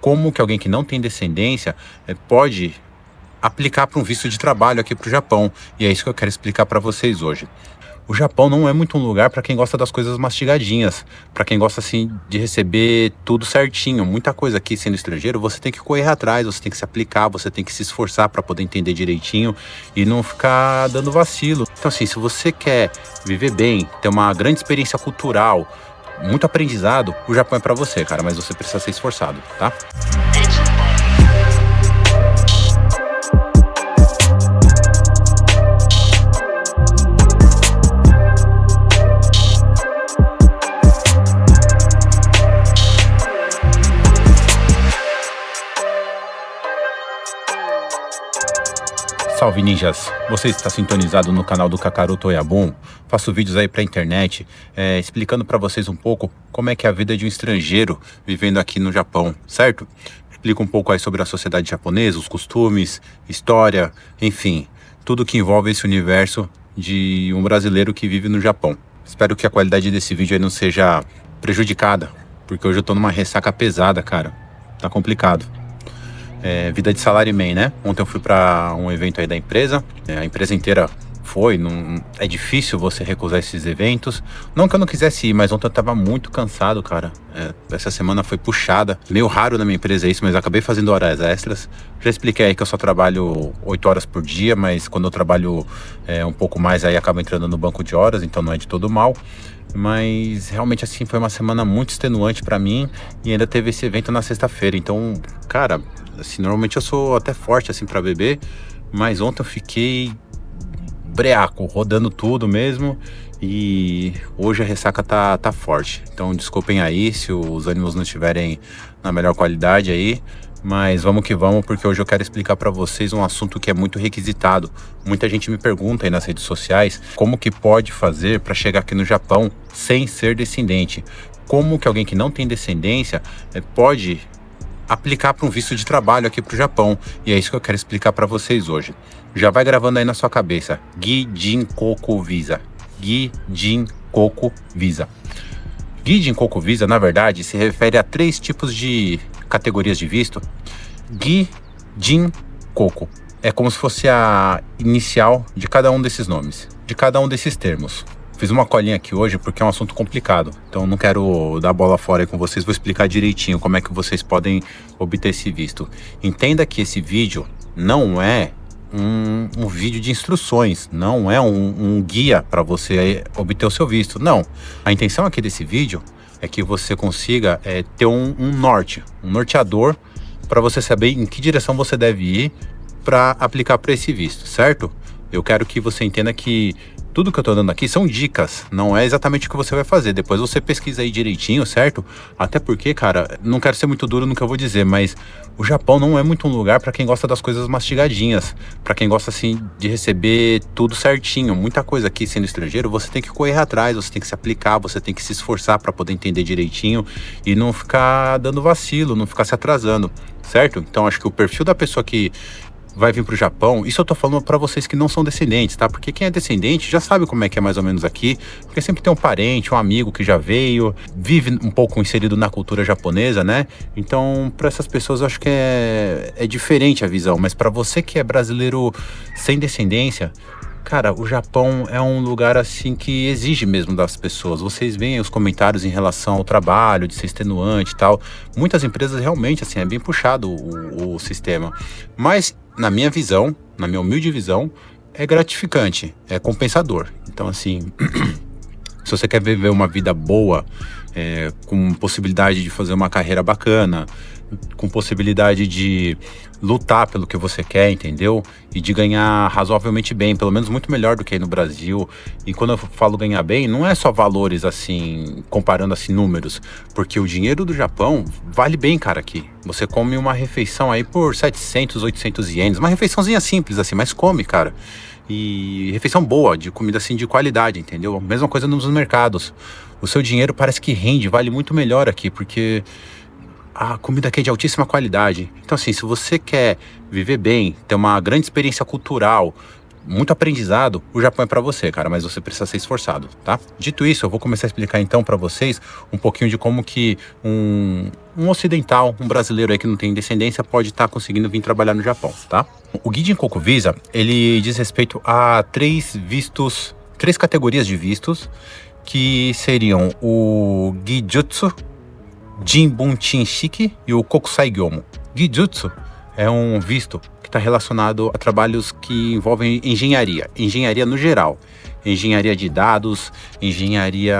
como que alguém que não tem descendência pode aplicar para um visto de trabalho aqui para o Japão. E é isso que eu quero explicar para vocês hoje. O Japão não é muito um lugar para quem gosta das coisas mastigadinhas, para quem gosta assim de receber tudo certinho. Muita coisa aqui sendo estrangeiro, você tem que correr atrás, você tem que se aplicar, você tem que se esforçar para poder entender direitinho e não ficar dando vacilo. Então assim, se você quer viver bem, ter uma grande experiência cultural, muito aprendizado, o Japão é para você, cara, mas você precisa ser esforçado, tá? Salve ninjas, você está sintonizado no canal do Kakaroto Oyabun. Faço vídeos aí pra internet explicando pra vocês um pouco como é que é a vida de um estrangeiro vivendo aqui no Japão, certo? Explico um pouco aí sobre a sociedade japonesa, os costumes, história, enfim, tudo que envolve esse universo de um brasileiro que vive no Japão. Espero que a qualidade desse vídeo aí não seja prejudicada, porque hoje eu tô numa ressaca pesada, cara, tá complicado. Vida de salaryman, né? Ontem eu fui para um evento aí da empresa, a empresa inteira foi, é difícil você recusar esses eventos. Não que eu não quisesse ir, mas ontem eu tava muito cansado, cara. Essa semana foi puxada, meio raro na minha empresa isso, mas eu acabei fazendo horas extras. Já expliquei aí que eu só trabalho 8 horas por dia, mas quando eu trabalho um pouco mais aí acaba entrando no banco de horas, então não é de todo mal. Mas realmente assim foi uma semana muito extenuante pra mim e ainda teve esse evento na sexta-feira. Então, cara, assim, normalmente eu sou até forte assim pra beber, mas ontem eu fiquei breaco, rodando tudo mesmo, e hoje a ressaca tá forte. Então desculpem aí se os ânimos não estiverem na melhor qualidade aí, mas vamos que vamos, porque hoje eu quero explicar para vocês um assunto que é muito requisitado. Muita gente me pergunta aí nas redes sociais como que pode fazer para chegar aqui no Japão sem ser descendente. Como que alguém que não tem descendência pode aplicar para um visto de trabalho aqui para o Japão. E é isso que eu quero explicar para vocês hoje. Já vai gravando aí na sua cabeça. Gijinkoku Visa. Gijinkoku Visa. Gijinkoku Visa, na verdade, se refere a 3 tipos de categorias de visto. Gijinkoku é como se fosse a inicial de cada um desses nomes, de cada um desses termos. Fiz uma colinha aqui hoje porque é um assunto complicado, então não quero dar bola fora aí com vocês, vou explicar direitinho como é que vocês podem obter esse visto. Entenda que esse vídeo não é um vídeo de instruções, não é um guia para você obter o seu visto, não. A intenção aqui desse vídeo é que você consiga ter um norteador para você saber em que direção você deve ir para aplicar para esse visto, certo? Eu quero que você entenda que tudo que eu tô dando aqui são dicas, não é exatamente o que você vai fazer. Depois você pesquisa aí direitinho, certo? Até porque, cara, não quero ser muito duro no que eu vou dizer, mas o Japão não é muito um lugar para quem gosta das coisas mastigadinhas, para quem gosta assim de receber tudo certinho. Muita coisa aqui sendo estrangeiro, você tem que correr atrás, você tem que se aplicar, você tem que se esforçar para poder entender direitinho e não ficar dando vacilo, não ficar se atrasando, certo? Então acho que o perfil da pessoa que vai vir pro Japão, isso eu tô falando para vocês que não são descendentes, tá? Porque quem é descendente já sabe como é que é mais ou menos aqui, porque sempre tem um parente, um amigo que já veio, vive um pouco inserido na cultura japonesa, né? Então, para essas pessoas eu acho que é diferente a visão, mas para você que é brasileiro sem descendência, cara, o Japão é um lugar assim que exige mesmo das pessoas. Vocês veem os comentários em relação ao trabalho, de ser extenuante e tal. Muitas empresas realmente, assim, é bem puxado o sistema. Mas, na minha visão, na minha humilde visão, é gratificante, é compensador. Então, assim, se você quer viver uma vida boa, com possibilidade de fazer uma carreira bacana, com possibilidade de lutar pelo que você quer, entendeu? E de ganhar razoavelmente bem, pelo menos muito melhor do que aí no Brasil. E quando eu falo ganhar bem, não é só valores assim, comparando assim números, porque o dinheiro do Japão vale bem, cara, aqui. Você come uma refeição aí por 700, 800 ienes, uma refeiçãozinha simples assim, mas come, cara. E refeição boa, de comida assim de qualidade, entendeu? Mesma coisa nos mercados. O seu dinheiro parece que rende, vale muito melhor aqui, porque a comida aqui é de altíssima qualidade. Então assim, se você quer viver bem, ter uma grande experiência cultural, muito aprendizado, o Japão é para você, cara, mas você precisa ser esforçado, tá? Dito isso, eu vou começar a explicar então para vocês um pouquinho de como que um ocidental, um brasileiro aí que não tem descendência pode estar conseguindo vir trabalhar no Japão, tá? O Guide Koku Visa, ele diz respeito a três categorias de vistos, que seriam o Gijutsu, Jinbun Chinshiki e o Kokusai Gyomu. Gijutsu é um visto que está relacionado a trabalhos que envolvem engenharia no geral. Engenharia de dados, engenharia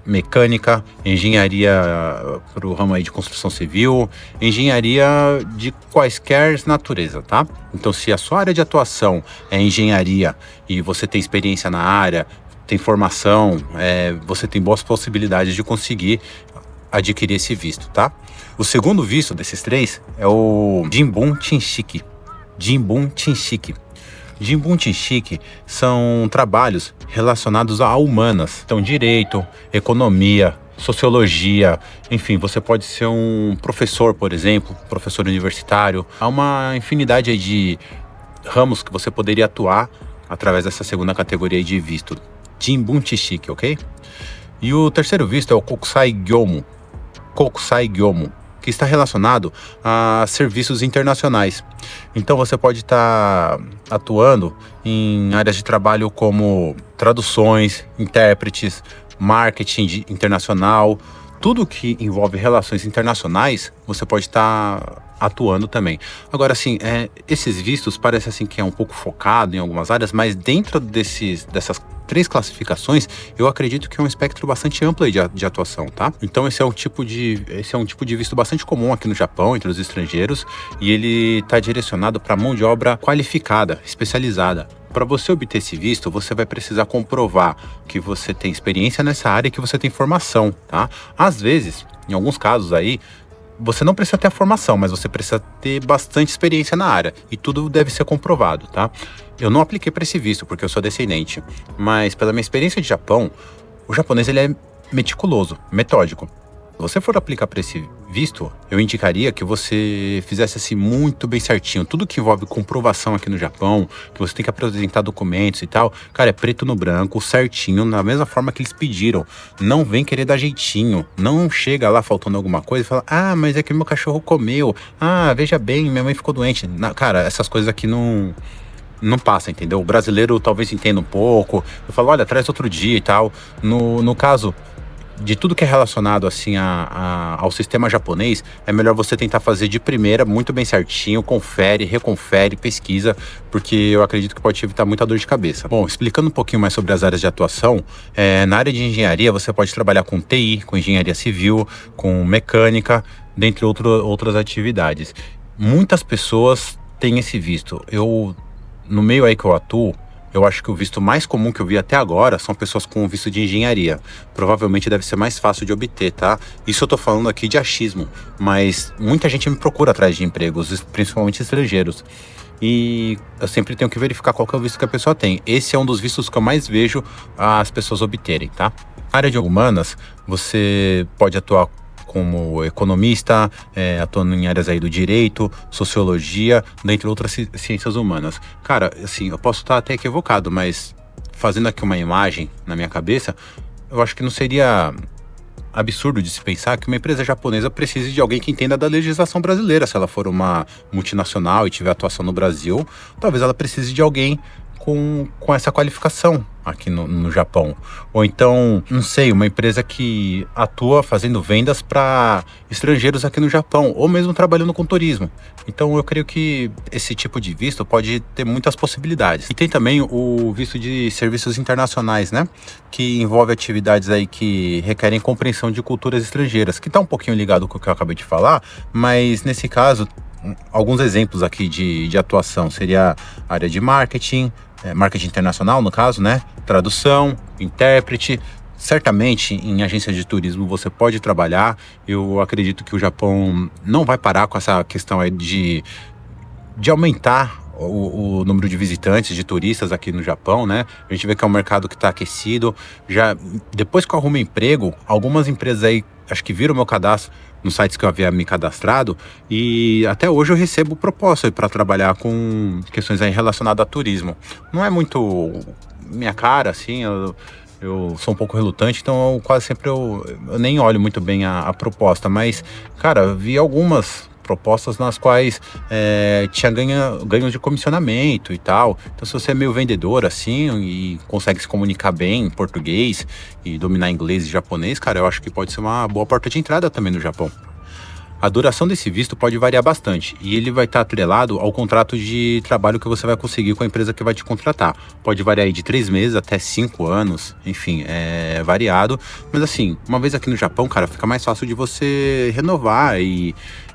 mecânica, engenharia para o ramo aí de construção civil, engenharia de quaisquer natureza, tá? Então, se a sua área de atuação é engenharia e você tem experiência na área, tem formação, você tem boas possibilidades de conseguir adquirir esse visto, tá? O segundo visto desses três é o Jinbun Chinshiki. Jinbun Chinshiki. Jinbun Chinshiki são trabalhos relacionados a humanas. Então, direito, economia, sociologia, enfim, você pode ser um professor, por exemplo, professor universitário. Há uma infinidade aí de ramos que você poderia atuar através dessa segunda categoria aí de visto. Jinbun Chinshiki, ok? E o terceiro visto é o Kokusai Gyomu. Kokusai Gyomu, que está relacionado a serviços internacionais. Então você pode estar atuando em áreas de trabalho como traduções, intérpretes, marketing internacional, tudo que envolve relações internacionais, você pode estar atuando também. Agora, assim, esses vistos parece assim que é um pouco focado em algumas áreas, mas dentro dessas três classificações, eu acredito que é um espectro bastante amplo de atuação, tá? Então esse é um tipo de visto bastante comum aqui no Japão, entre os estrangeiros, e ele está direcionado para mão de obra qualificada, especializada. Para você obter esse visto, você vai precisar comprovar que você tem experiência nessa área e que você tem formação, tá? Às vezes, em alguns casos aí, você não precisa ter a formação, mas você precisa ter bastante experiência na área. E tudo deve ser comprovado, tá? Eu não apliquei para esse visto, porque eu sou descendente. Mas pela minha experiência de Japão, o japonês ele é meticuloso, metódico. Se você for aplicar para esse visto, eu indicaria que você fizesse assim muito bem certinho. Tudo que envolve comprovação aqui no Japão, que você tem que apresentar documentos e tal, cara, é preto no branco, certinho, na mesma forma que eles pediram. Não vem querer dar jeitinho. Não chega lá faltando alguma coisa e fala, mas é que meu cachorro comeu. Veja bem, minha mãe ficou doente. Cara, essas coisas aqui não passa, entendeu? O brasileiro talvez entenda um pouco. Eu falo, olha, traz outro dia e tal. No caso de tudo que é relacionado assim ao sistema japonês, é melhor você tentar fazer de primeira, muito bem certinho, confere, reconfere, pesquisa, porque eu acredito que pode te evitar muita dor de cabeça. Bom, explicando um pouquinho mais sobre as áreas de atuação, na área de engenharia você pode trabalhar com TI, com engenharia civil, com mecânica, dentre outras atividades. Muitas pessoas têm esse visto. No meio aí que eu atuo, eu acho que o visto mais comum que eu vi até agora são pessoas com visto de engenharia. Provavelmente deve ser mais fácil de obter, tá? Isso eu tô falando aqui de achismo, mas muita gente me procura atrás de empregos, principalmente estrangeiros. E eu sempre tenho que verificar qual que é o visto que a pessoa tem. Esse é um dos vistos que eu mais vejo as pessoas obterem, tá? Na área de humanas, você pode atuar como economista, atuando em áreas aí do direito, sociologia, dentre outras ciências humanas. Cara, assim, eu posso estar até equivocado, mas fazendo aqui uma imagem na minha cabeça, eu acho que não seria absurdo de se pensar que uma empresa japonesa precise de alguém que entenda da legislação brasileira. Se ela for uma multinacional e tiver atuação no Brasil, talvez ela precise de alguém com essa qualificação aqui no Japão. Ou então, não sei, uma empresa que atua fazendo vendas para estrangeiros aqui no Japão, ou mesmo trabalhando com turismo. Então eu creio que esse tipo de visto pode ter muitas possibilidades. E tem também o visto de serviços internacionais, né? Que envolve atividades aí que requerem compreensão de culturas estrangeiras, que está um pouquinho ligado com o que eu acabei de falar, mas nesse caso, alguns exemplos aqui de atuação seria a área de marketing, marketing internacional no caso, né? Tradução, intérprete. Certamente em agências de turismo você pode trabalhar. Eu acredito que o Japão não vai parar com essa questão aí de aumentar o número de visitantes, de turistas aqui no Japão, né? A gente vê que é um mercado que está aquecido. Já depois que eu arrumo emprego, algumas empresas aí, acho que viram o meu cadastro, nos sites que eu havia me cadastrado, e até hoje eu recebo proposta para trabalhar com questões aí relacionadas a turismo. Não é muito minha cara, assim, eu sou um pouco relutante, então quase sempre eu nem olho muito bem a proposta, mas, cara, eu vi algumas propostas nas quais tinha ganhos de comissionamento e tal. Então, se você é meio vendedor assim e consegue se comunicar bem em português e dominar inglês e japonês, cara, eu acho que pode ser uma boa porta de entrada também no Japão. A duração desse visto pode variar bastante e ele vai estar atrelado ao contrato de trabalho que você vai conseguir com a empresa que vai te contratar. Pode variar aí de 3 meses até 5 anos, enfim, é variado. Mas assim, uma vez aqui no Japão, cara, fica mais fácil de você renovar e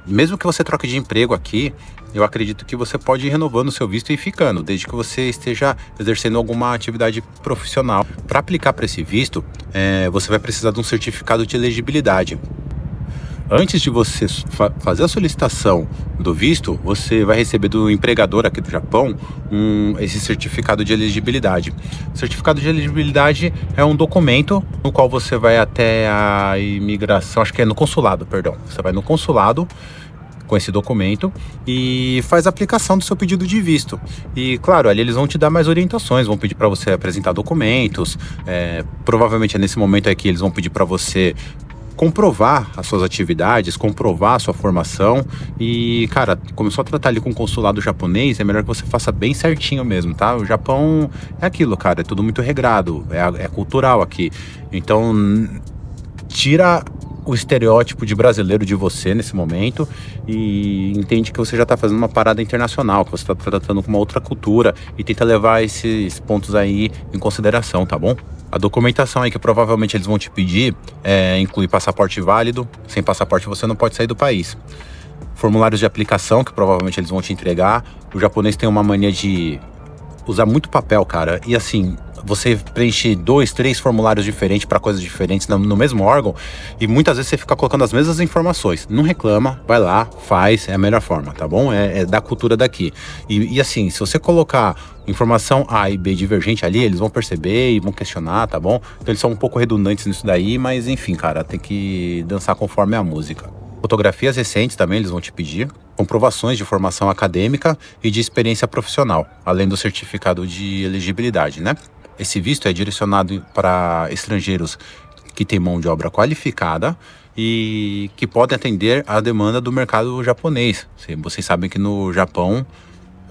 mesmo que você troque de emprego aqui, eu acredito que você pode ir renovando o seu visto e ficando, desde que você esteja exercendo alguma atividade profissional. Para aplicar para esse visto, você vai precisar de um certificado de elegibilidade. Antes de você fazer a solicitação do visto, você vai receber do empregador aqui do Japão esse certificado de elegibilidade. O certificado de elegibilidade é um documento no qual você vai até a imigração, acho que é no consulado, perdão. Você vai no consulado com esse documento e faz a aplicação do seu pedido de visto. E claro, ali eles vão te dar mais orientações, vão pedir para você apresentar documentos, provavelmente é nesse momento aqui eles vão pedir para você comprovar as suas atividades, comprovar a sua formação e, cara, começou a tratar ali com o consulado japonês, é melhor que você faça bem certinho mesmo, tá? O Japão é aquilo, cara, é tudo muito regrado, é cultural aqui. Então, tira o estereótipo de brasileiro de você nesse momento e entende que você já está fazendo uma parada internacional, que você está tratando com uma outra cultura e tenta levar esses pontos aí em consideração, tá bom? A documentação aí que provavelmente eles vão te pedir inclui passaporte válido. Sem passaporte você não pode sair do país. Formulários de aplicação que provavelmente eles vão te entregar. O japonês tem uma mania de usar muito papel, cara. E assim, você preenche 2, 3 formulários diferentes para coisas diferentes no mesmo órgão e muitas vezes você fica colocando as mesmas informações. Não reclama, vai lá, faz, é a melhor forma, tá bom? É da cultura daqui. E assim, se você colocar informação A e B divergente ali, eles vão perceber e vão questionar, tá bom? Então eles são um pouco redundantes nisso daí, mas enfim, cara, tem que dançar conforme a música. Fotografias recentes também eles vão te pedir, comprovações de formação acadêmica e de experiência profissional, além do certificado de elegibilidade, né? Esse visto é direcionado para estrangeiros que têm mão de obra qualificada e que podem atender à demanda do mercado japonês. Vocês sabem que no Japão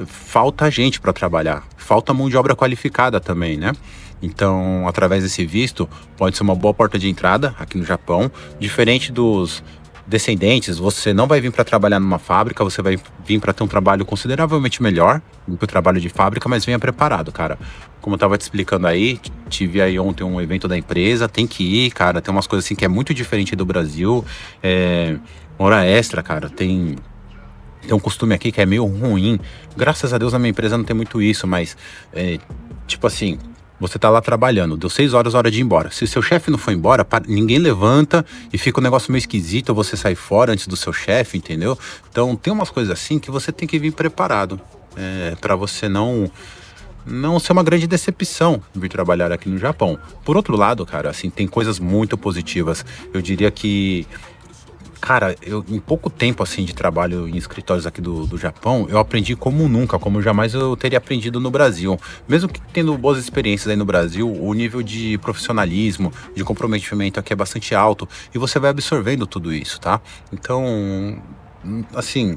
falta gente para trabalhar, falta mão de obra qualificada também, né? Então, através desse visto, pode ser uma boa porta de entrada aqui no Japão, diferente dos descendentes. Você não vai vir para trabalhar numa fábrica, você vai vir para ter um trabalho consideravelmente melhor do que o trabalho de fábrica, mas venha preparado, cara. Como eu tava te explicando aí, tive aí ontem um evento da empresa, tem que ir, cara, tem umas coisas assim que é muito diferente do Brasil, hora extra, cara, tem um costume aqui que é meio ruim. Graças a Deus na minha empresa não tem muito isso, mas tipo assim, você tá lá trabalhando, deu 6 horas, hora de ir embora. Se seu chefe não for embora, ninguém levanta e fica um negócio meio esquisito, ou você sai fora antes do seu chefe, entendeu? Então tem umas coisas assim que você tem que vir preparado, para você não ser uma grande decepção vir trabalhar aqui no Japão. Por outro lado, cara, assim, tem coisas muito positivas. Eu diria que, cara, em pouco tempo assim de trabalho em escritórios aqui do Japão, eu aprendi como nunca, como jamais eu teria aprendido no Brasil. Mesmo que tendo boas experiências aí no Brasil, o nível de profissionalismo, de comprometimento aqui é bastante alto e você vai absorvendo tudo isso, tá? Então, assim,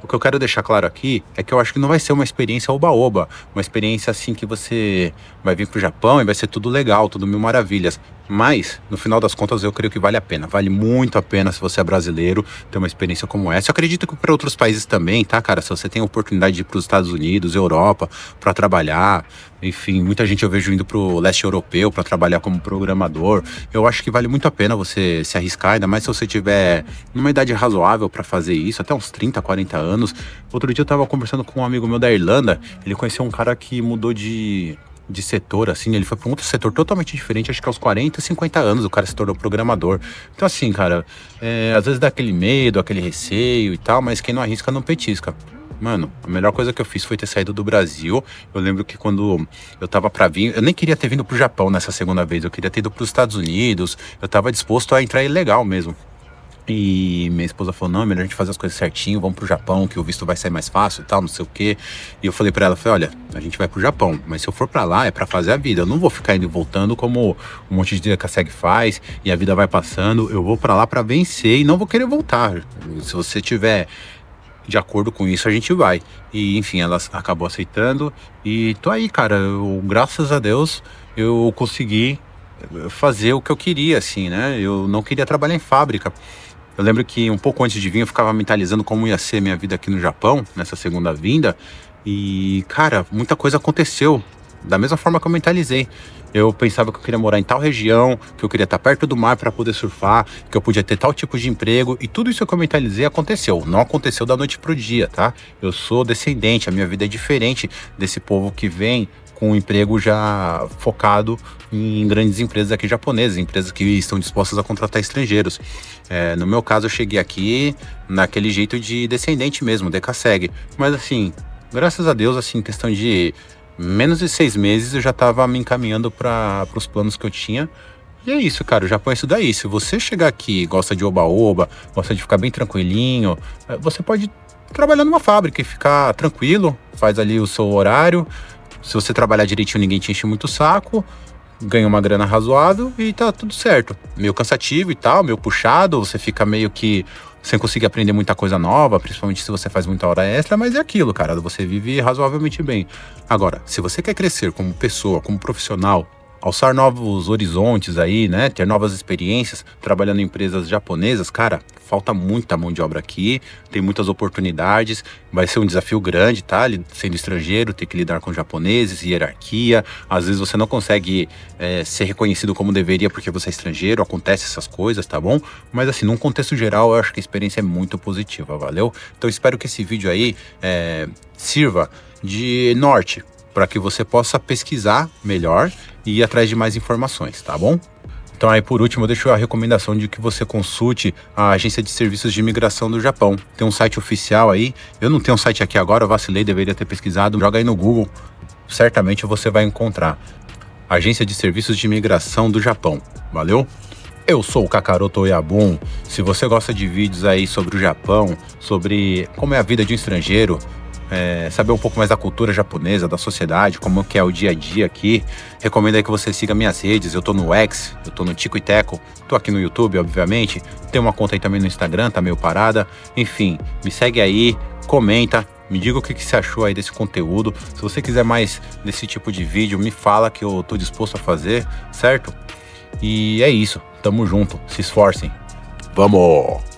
o que eu quero deixar claro aqui é que eu acho que não vai ser uma experiência oba-oba, uma experiência assim que você vai vir pro Japão e vai ser tudo legal, tudo mil maravilhas. Mas, no final das contas, eu creio que vale a pena. Vale muito a pena se você é brasileiro ter uma experiência como essa. Eu acredito que para outros países também, tá, cara? Se você tem a oportunidade de ir para os Estados Unidos, Europa, para trabalhar, enfim, muita gente eu vejo indo pro leste europeu para trabalhar como programador. Eu acho que vale muito a pena você se arriscar, ainda mais se você tiver numa idade razoável para fazer isso, até uns 30, 40 anos. Outro dia eu tava conversando com um amigo meu da Irlanda, ele conheceu um cara que mudou de setor, assim, ele foi para um outro setor totalmente diferente, acho que aos 40, 50 anos o cara se tornou programador. Então assim, cara, às vezes dá aquele medo, aquele receio e tal, mas quem não arrisca não petisca. Mano, a melhor coisa que eu fiz foi ter saído do Brasil. Eu lembro que quando eu tava pra vir, eu nem queria ter vindo pro Japão nessa segunda vez, eu queria ter ido pros Estados Unidos, eu tava disposto a entrar ilegal mesmo. E minha esposa falou, não, é melhor a gente fazer as coisas certinho, vamos pro Japão, que o visto vai sair mais fácil e tal, não sei o quê. E eu falei pra ela, olha, a gente vai pro Japão, mas se eu for pra lá é pra fazer a vida. Eu não vou ficar indo e voltando como um monte de dia que a SEG faz e a vida vai passando. Eu vou pra lá pra vencer e não vou querer voltar. Se você tiver de acordo com isso, a gente vai. E enfim, ela acabou aceitando e tô aí, cara. Graças a Deus, eu consegui fazer o que eu queria, assim, né? Eu não queria trabalhar em fábrica. Eu lembro que um pouco antes de vir eu ficava mentalizando como ia ser minha vida aqui no Japão, nessa segunda vinda. E, cara, muita coisa aconteceu da mesma forma que eu mentalizei. Eu pensava que eu queria morar em tal região, que eu queria estar perto do mar para poder surfar, que eu podia ter tal tipo de emprego. E tudo isso que eu mentalizei aconteceu. Não aconteceu da noite pro dia, tá? Eu sou descendente, a minha vida é diferente desse povo que vem com um emprego já focado em grandes empresas aqui japonesas, empresas que estão dispostas a contratar estrangeiros. No meu caso, eu cheguei aqui naquele jeito de descendente mesmo, decassegue. Mas assim, graças a Deus, assim, questão de menos de 6 meses, eu já estava me encaminhando para os planos que eu tinha. E é isso, cara, o Japão é isso daí. Se você chegar aqui e gosta de oba-oba, gosta de ficar bem tranquilinho, você pode trabalhar numa fábrica e ficar tranquilo, faz ali o seu horário. Se você trabalhar direitinho, ninguém te enche muito o saco, ganha uma grana razoável e tá tudo certo. Meio cansativo e tal, meio puxado, você fica meio que sem conseguir aprender muita coisa nova, principalmente se você faz muita hora extra, mas é aquilo, cara, você vive razoavelmente bem. Agora, se você quer crescer como pessoa, como profissional, alçar novos horizontes aí, né, ter novas experiências, trabalhando em empresas japonesas, cara, falta muita mão de obra aqui, tem muitas oportunidades, vai ser um desafio grande, tá, sendo estrangeiro, ter que lidar com japoneses, hierarquia, às vezes você não consegue ser reconhecido como deveria porque você é estrangeiro, acontece essas coisas, tá bom? Mas assim, num contexto geral, eu acho que a experiência é muito positiva, valeu? Então espero que esse vídeo aí sirva de norte, para que você possa pesquisar melhor e ir atrás de mais informações, tá bom? Então aí por último eu deixo a recomendação de que você consulte a Agência de Serviços de Imigração do Japão. Tem um site oficial aí, eu não tenho um site aqui agora, eu vacilei, deveria ter pesquisado, joga aí no Google, certamente você vai encontrar. Agência de Serviços de Imigração do Japão, valeu? Eu sou o Kakaroto Oyabun. Se você gosta de vídeos aí sobre o Japão, sobre como é a vida de um estrangeiro, saber um pouco mais da cultura japonesa, da sociedade, como que é o dia a dia aqui, recomendo aí que você siga minhas redes. Eu tô no X, eu tô no Tico e Teco, tô aqui no YouTube, obviamente, tem uma conta aí também no Instagram, tá meio parada, enfim, me segue aí, comenta, me diga o que você achou aí desse conteúdo. Se você quiser mais desse tipo de vídeo, me fala que eu tô disposto a fazer, certo? E é isso, tamo junto, se esforcem, vamos!